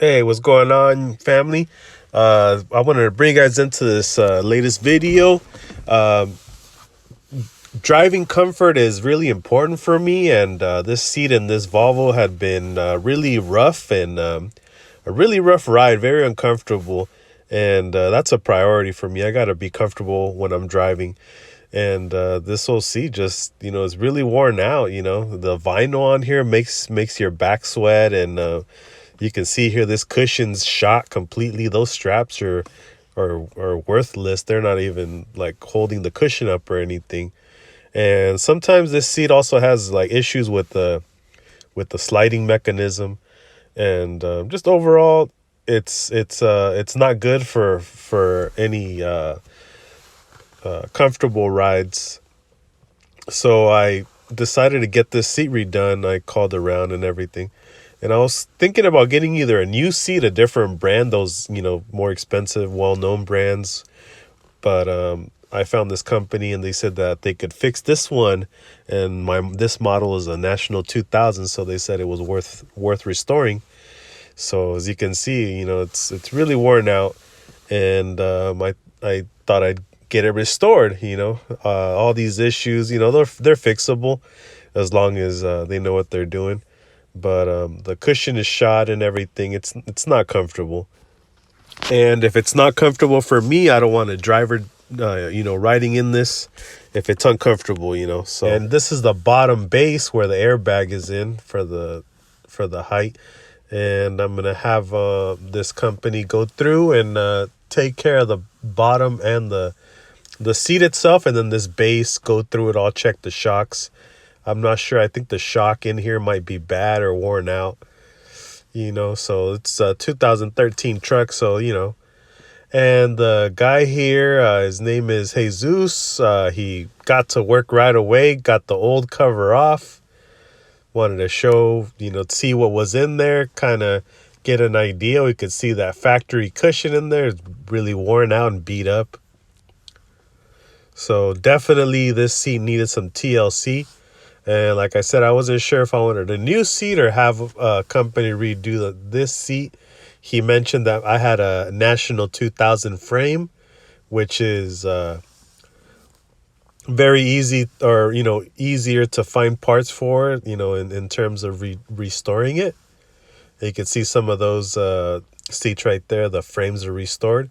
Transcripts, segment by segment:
Hey, what's going on, family? I wanted to bring you guys into this latest video. Um, Driving comfort is really important for me, and this seat in this Volvo had been really rough and a really rough ride, very uncomfortable, and that's a priority for me. I gotta be comfortable when I'm driving, and this whole seat just is really worn out. The vinyl on here makes your back sweat, and you can see here this cushion's shot completely. Those straps are worthless. They're not even like holding the cushion up or anything. And sometimes this seat also has like issues with the sliding mechanism, and just overall, it's not good for any comfortable rides. So I decided to get this seat redone. I called around and everything. And I was thinking about getting either a new seat, a different brand, those, more expensive, well-known brands. But I found this company and they said that they could fix this one. And this model is a National 2000, so they said it was worth restoring. So as you can see, it's really worn out. And I thought I'd get it restored. All these issues, they're fixable as long as they know what they're doing. But the cushion is shot and everything. It's not comfortable. And if it's not comfortable for me, I don't want a driver, riding in this if it's uncomfortable. So, and this is the bottom base where the airbag is in for the height. And I'm gonna have this company go through and take care of the bottom and the seat itself, and then this base, go through it all, check the shocks. I'm not sure. I think the shock in here might be bad or worn out. So it's a 2013 truck. So, and the guy here, his name is Jesus. He got to work right away, got the old cover off. Wanted to show, see what was in there, kind of get an idea. We could see that factory cushion in there. It's really worn out and beat up. So definitely this seat needed some TLC. And like I said, I wasn't sure if I wanted a new seat or have a company redo this seat. He mentioned that I had a National 2000 frame, which is very easy, or, easier to find parts for, in terms of restoring it. You can see some of those seats right there. The frames are restored.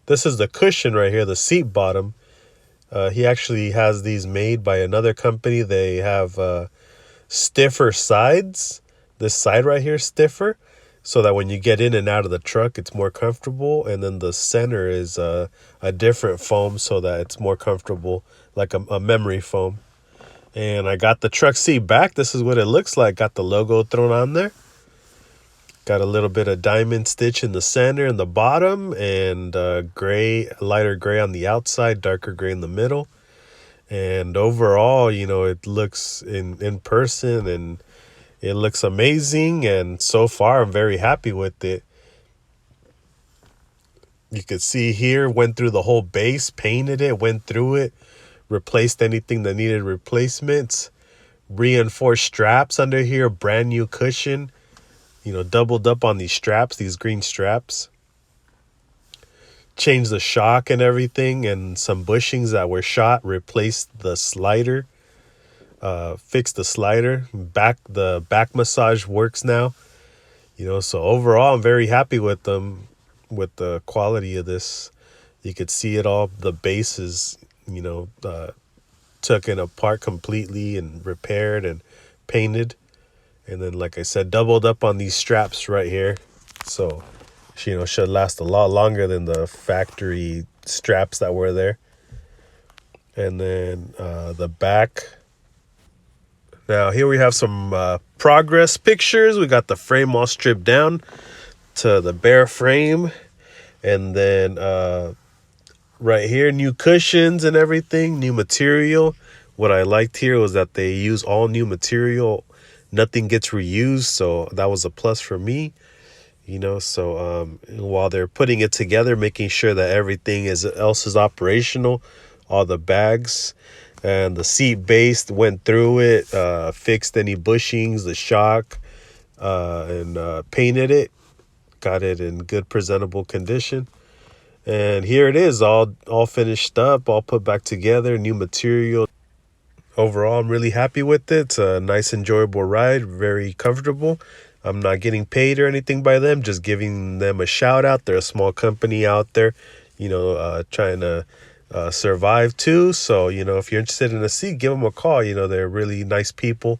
This is the cushion right here, the seat bottom. He actually has these made by another company. They have stiffer sides. This side right here is stiffer, so that when you get in and out of the truck, it's more comfortable. And then the center is a different foam so that it's more comfortable, like a memory foam. And I got the truck seat back. This is what it looks like. Got the logo thrown on there. Got a little bit of diamond stitch in the center and the bottom, and lighter gray on the outside, darker gray in the middle. And overall, it looks in person, and it looks amazing. And so far, I'm very happy with it. You could see here, went through the whole base, painted it, went through it, replaced anything that needed replacements, reinforced straps under here, brand new cushion. Doubled up on these straps, these green straps. Changed the shock and everything, and some bushings that were shot, replaced the slider, fixed the slider. The back massage works now. So overall, I'm very happy with them, with the quality of this. You could see it all. The base is, taken apart completely and repaired and painted. And then, like I said, doubled up on these straps right here. So, should last a lot longer than the factory straps that were there. And then the back. Now, here we have some progress pictures. We got the frame all stripped down to the bare frame. And then right here, new cushions and everything, new material. What I liked here was that they use all new material. Nothing gets reused, so that was a plus for me. So while they're putting it together, making sure that everything else is operational, all the bags and the seat base, went through it, fixed any bushings, the shock, and painted it. got it in good presentable condition. And here it is, all finished up, all put back together, new material. Overall, I'm really happy with it. It's a nice, enjoyable ride, very comfortable. I'm not getting paid or anything by them, just giving them a shout out. They're a small company out there, trying to survive too. So, if you're interested in a seat, give them a call. They're really nice people.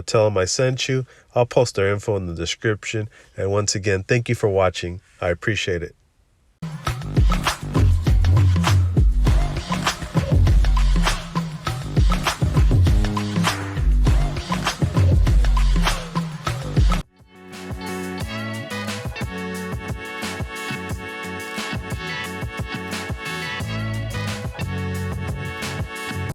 Tell them I sent you. I'll post their info in the description. And once again, thank you for watching. I appreciate it.